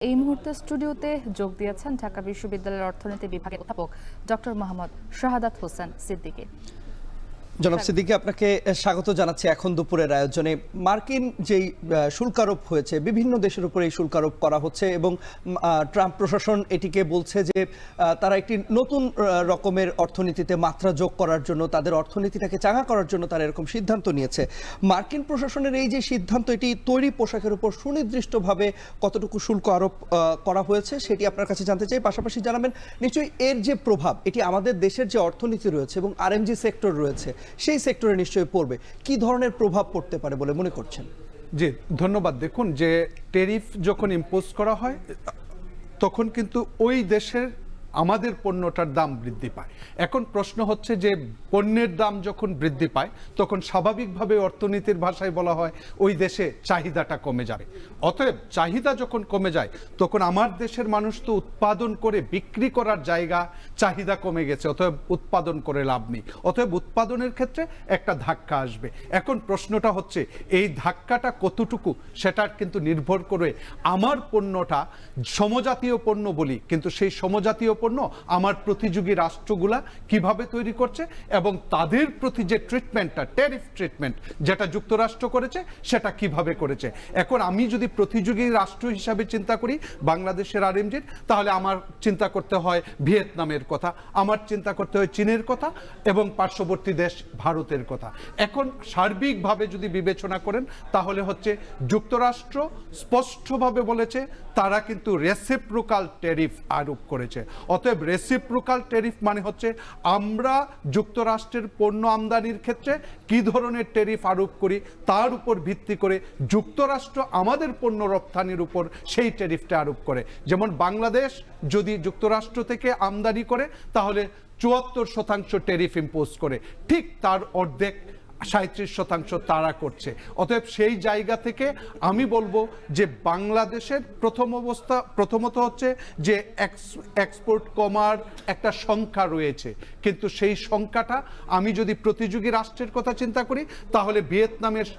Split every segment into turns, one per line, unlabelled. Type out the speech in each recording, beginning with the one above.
এই মুহূর্তে স্টুডিওতে যোগ দিয়েছেন ঢাকা বিশ্ববিদ্যালয়ের অর্থনীতি বিভাগের অধ্যাপক ডক্টর মোহাম্মদ শাহাদাত হোসেন সিদ্দিকী।
জনাব সিদ্দিকী, আপনাকে স্বাগত জানাচ্ছি এখন দুপুরের আয়োজনে। মার্কিন যেই শুল্ক আরোপ হয়েছে, বিভিন্ন দেশের উপরে এই শুল্ক আরোপ করা হচ্ছে এবং ট্রাম্প প্রশাসন এটিকে বলছে যে তারা একটি নতুন রকমের অর্থনীতিতে মাত্রা যোগ করার জন্য, তাদের অর্থনীতিটাকে চাঙা করার জন্য তারা এরকম সিদ্ধান্ত নিয়েছে। মার্কিন প্রশাসনের এই যে সিদ্ধান্ত, এটি তৈরি পোশাকের উপর সুনির্দিষ্টভাবে কতটুকু শুল্ক আরোপ করা হয়েছে সেটি আপনার কাছে জানতে চাই। পাশাপাশি জানাবেন নিশ্চয়ই এর যে প্রভাব, এটি আমাদের দেশের যে অর্থনীতি রয়েছে এবং আরএমজি সেক্টর রয়েছে সেই সেক্টরে নিশ্চয়ই পড়বে। কি ধরনের প্রভাব পড়তে পারে বলে মনে করছেন?
জি ধন্যবাদ। দেখুন, যে ট্যারিফ যখন ইম্পোজ করা হয় তখন কিন্তু ওই দেশের আমাদের পণ্যটার দাম বৃদ্ধি পায়। এখন প্রশ্ন হচ্ছে যে পণ্যের দাম যখন বৃদ্ধি পায় তখন স্বাভাবিকভাবে অর্থনীতির ভাষায় বলা হয় ওই দেশে চাহিদাটা কমে যাবে। অতএব চাহিদা যখন কমে যায় তখন আমার দেশের মানুষ তো উৎপাদন করে বিক্রি করার জায়গা, চাহিদা কমে গেছে, অতএব উৎপাদন করে লাভ নেই। অতএব উৎপাদনের ক্ষেত্রে একটা ধাক্কা আসবে। এখন প্রশ্নটা হচ্ছে এই ধাক্কাটা কতটুকু, সেটার কিন্তু নির্ভর করে আমার পণ্যটা সমজাতীয় পণ্য বলি, কিন্তু সেই সমজাতীয় পণ্য আমার প্রতিযোগী রাষ্ট্রগুলা কিভাবে তৈরি করছে এবং তাদের প্রতি যে ট্রিটমেন্টটা, ট্যারিফ ট্রিটমেন্ট যেটা যুক্তরাষ্ট্র করেছে সেটা কিভাবে করেছে। এখন আমি যদি প্রতিযোগী রাষ্ট্র হিসাবে চিন্তা করি বাংলাদেশের আরএমজির, তাহলে আমার চিন্তা করতে হয় ভিয়েতনামের কথা, আমার চিন্তা করতে হয় চীনের কথা এবং পার্শ্ববর্তী দেশ ভারতের কথা। এখন সার্বিকভাবে যদি বিবেচনা করেন তাহলে হচ্ছে যুক্তরাষ্ট্র স্পষ্টভাবে বলেছে তারা কিন্তু রেসিপ্রোকাল ট্যারিফ আরোপ করেছে। অতএব রেসিপ্রোকাল ট্যারিফ মানে হচ্ছে আমরা যুক্তরাষ্ট্রের পণ্য আমদানির ক্ষেত্রে কি ধরনের ট্যারিফ আরোপ করি তার উপর ভিত্তি করে যুক্তরাষ্ট্র আমাদের পণ্য রপ্তানির উপর সেই ট্যারিফটা আরোপ করে। যেমন বাংলাদেশ যদি যুক্তরাষ্ট্র থেকে আমদানি করে তাহলে ৭৪% ট্যারিফ ইম্পোজ করে, ঠিক তার অর্ধেক ৩৭% তারা করছে। অতএব সেই জায়গা থেকে আমি বলবো যে বাংলাদেশের প্রথমত হচ্ছে যে এক্সপোর্ট কমার একটা সংখ্যা রয়েছে, কিন্তু সেই সংখ্যাটা আমি যদি প্রতিযোগী রাষ্ট্রের কথা চিন্তা করি তাহলে ভিয়েতনামের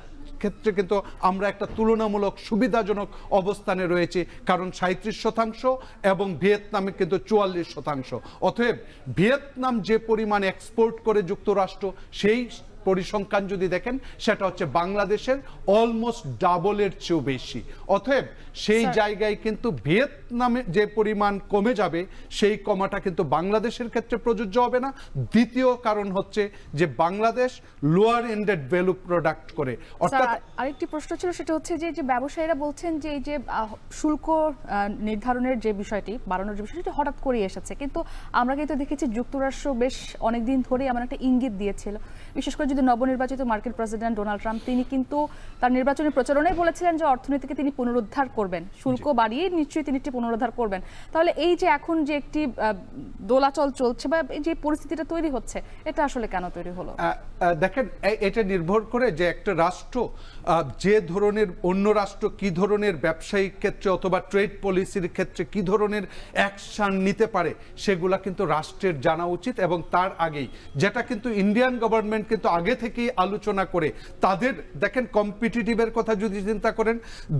ক্ষেত্রে কিন্তু আমরা একটা তুলনামূলক সুবিধাজনক অবস্থানে রয়েছে, কারণ ৩৭% এবং ভিয়েতনামে কিন্তু ৪৪%। অতএব ভিয়েতনাম যে পরিমাণ এক্সপোর্ট করে যুক্তরাষ্ট্র, সেই পরিসংখ্যান যদি দেখেন সেটা হচ্ছে বাংলাদেশের অলমোস্ট ডাবলের চেয়েও বেশি। অতএব সেই জায়গায় কিন্তু ভিয়েতনামে যে পরিমাণ কমে যাবে সেই কমাটা কিন্তু বাংলাদেশের ক্ষেত্রে প্রযোজ্য হবে না। দ্বিতীয় কারণ হচ্ছে যে Bangladesh lower ended value product করে।
অর্থাৎ আরেকটি প্রশ্ন ছিল, সেটা হচ্ছে যে ব্যবসায়ীরা বলছেন যে এই যে শুল্ক নির্ধারণের যে বিষয়টি, বাড়ানোর যে বিষয়টি হঠাৎ করে এসেছে, কিন্তু আমরা কিন্তু দেখেছি যুক্তরাষ্ট্র বেশ অনেকদিন ধরেই এমন একটা ইঙ্গিত দিয়েছিল। বিশেষ করে যদি নবনির্বাচিত মার্কিন প্রেসিডেন্ট ডোনাল্ড ট্রাম্প, তিনি কিন্তু তার নির্বাচনী প্রচারণায় বলেছিলেন যে অর্থনীতিকে তিনি পুনরুদ্ধার করবেন, শুল্ক বাড়িয়ে নিশ্চয়ই তিনি একটি পুনরুদ্ধার করবেন। তাহলে এই যে এখন যে একটি দোলাচল চলছে বা এই যে পরিস্থিতিটা তৈরি হচ্ছে, এটা আসলে কেন তৈরি হলো?
দেখেন, এটা নির্ভর করে যে একটা রাষ্ট্র যে ধরনের, অন্য রাষ্ট্র কি ধরনের ব্যবসায়িক ক্ষেত্রে অথবা ট্রেড পলিসির ক্ষেত্রে কি ধরনের অ্যাকশন নিতে পারে সেগুলা কিন্তু রাষ্ট্রের জানা উচিত। এবং তার আগেই যেটা কিন্তু ইন্ডিয়ান গভর্নমেন্ট কিন্তু আগে থেকেই আলোচনা করে তাদের, দেখেন কম্পিটিটিভের কথা যদি চিন্তা করেন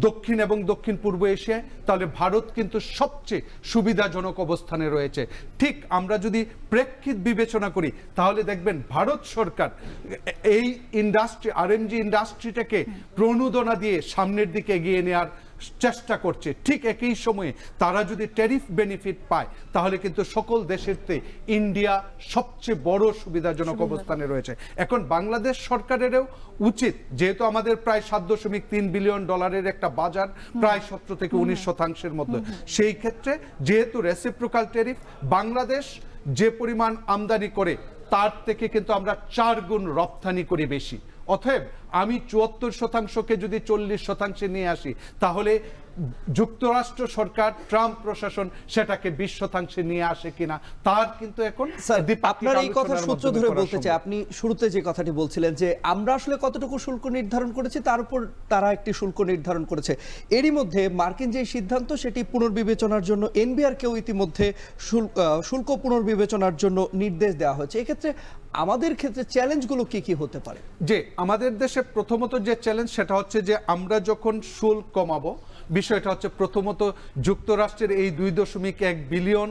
দক্ষিণ এবং দক্ষিণ পূর্ব এশিয়ায়, তাহলে ভারত কিন্তু সবচেয়ে সুবিধাজনক অবস্থানে রয়েছে। ঠিক আমরা যদি প্রেক্ষিত বিবেচনা করি তাহলে দেখবেন ভারত সরকার এই ইন্ডাস্ট্রি, আরএমজি ইন্ডাস্ট্রিটাকে প্রণোদনা দিয়ে সামনের দিকে এগিয়ে নেওয়ার চেষ্টা করছে। ঠিক একই সময়ে তারা যদি ট্যারিফ বেনিফিট পায় তাহলে কিন্তু সকল দেশের চেয়ে ইন্ডিয়া সবচেয়ে বড় সুবিধাজনক অবস্থানে রয়েছে। এখন বাংলাদেশ সরকারেরও উচিত, যেহেতু আমাদের প্রায় 7.3 বিলিয়ন ডলারের একটা বাজার, প্রায় 17 থেকে 19% মধ্যে, সেই ক্ষেত্রে যেহেতু রেসিপ্রোকাল ট্যারিফ, বাংলাদেশ যে পরিমাণ আমদানি করে তার থেকে কিন্তু আমরা 4 গুণ রপ্তানি করি বেশি। অতএব আমি ৭৪%কে যদি 40% নিয়ে আসি তাহলে যুক্তরাষ্ট্র সরকার, ট্রাম্প প্রশাসন সেটাকে 20% নিয়ে আসে কিনা তার কিন্তু এখন
আপনার এই কথা সূত্র ধরে বলতে চাই, আপনি শুরুতে যে কথাটি বলছিলেন যে আমরা আসলে কতটুকু শুল্ক নির্ধারণ করেছি তার উপর তারা একটি শুল্ক নির্ধারণ করেছে। এরই মধ্যে মার্কিন যে সিদ্ধান্ত সেটি পুনর্বিবেচনার জন্য এনবিআরকেও ইতিমধ্যে শুল্ক পুনর্বিবেচনার জন্য নির্দেশ দেওয়া হয়েছে। এক্ষেত্রে আমাদের ক্ষেত্রে চ্যালেঞ্জগুলো কি কি হতে পারে?
যে আমাদের দেশে প্রথমত যে চ্যালেঞ্জ সেটা হচ্ছে যে আমরা যখন শুল্ক কমাবো বিষয়টা হচ্ছে প্রথমত যুক্তরাষ্ট্রের এই 2.1 বিলিয়ন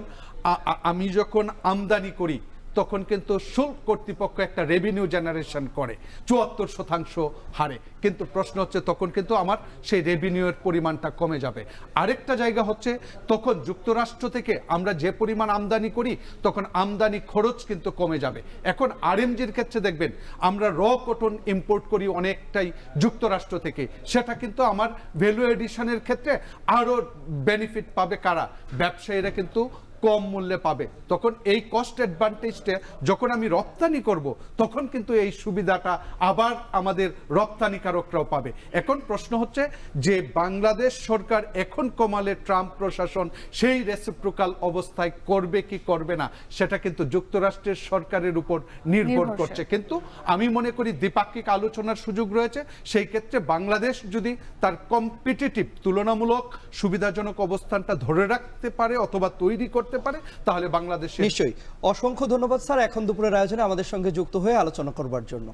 আমি যখন আমদানি করি তখন কিন্তু শুল্ক কর্তৃপক্ষ একটা রেভিনিউ জেনারেশন করে 74% হারে, কিন্তু প্রশ্ন হচ্ছে তখন কিন্তু আমার সেই রেভিনিউয়ের পরিমাণটা কমে যাবে। আরেকটা জায়গা হচ্ছে তখন যুক্তরাষ্ট্র থেকে আমরা যে পরিমাণ আমদানি করি তখন আমদানি খরচ কিন্তু কমে যাবে। এখন আরএমজির ক্ষেত্রে দেখবেন আমরা র কটন ইম্পোর্ট করি অনেকটাই যুক্তরাষ্ট্র থেকে, সেটা কিন্তু আমার ভ্যালু এডিশনের ক্ষেত্রে আরও বেনিফিট পাবে কারা? ব্যবসায়ীরা কিন্তু কম মূল্যে পাবে। তখন এই কস্ট অ্যাডভান্টেজটা যখন আমি রপ্তানি করব তখন কিন্তু এই সুবিধাটা আবার আমাদের রপ্তানিকারকরাও পাবে। এখন প্রশ্ন হচ্ছে যে বাংলাদেশ সরকার এখন কমালে ট্রাম্প প্রশাসন সেই রেসিপ্রোকাল অবস্থায় করবে কি করবে না সেটা কিন্তু যুক্তরাষ্ট্রের সরকারের উপর নির্ভর করছে। কিন্তু আমি মনে করি দ্বিপাক্ষিক আলোচনার সুযোগ রয়েছে। সেই ক্ষেত্রে বাংলাদেশ যদি তার কম্পিটিটিভ তুলনামূলক সুবিধাজনক অবস্থানটা ধরে রাখতে পারে অথবা তৈরি করতে পারে তাহলে বাংলাদেশে
নিশ্চয়ই। অসংখ্য ধন্যবাদ স্যার এখন দুপুরের আয়োজনে আমাদের সঙ্গে যুক্ত হয়ে আলোচনা করবার জন্য।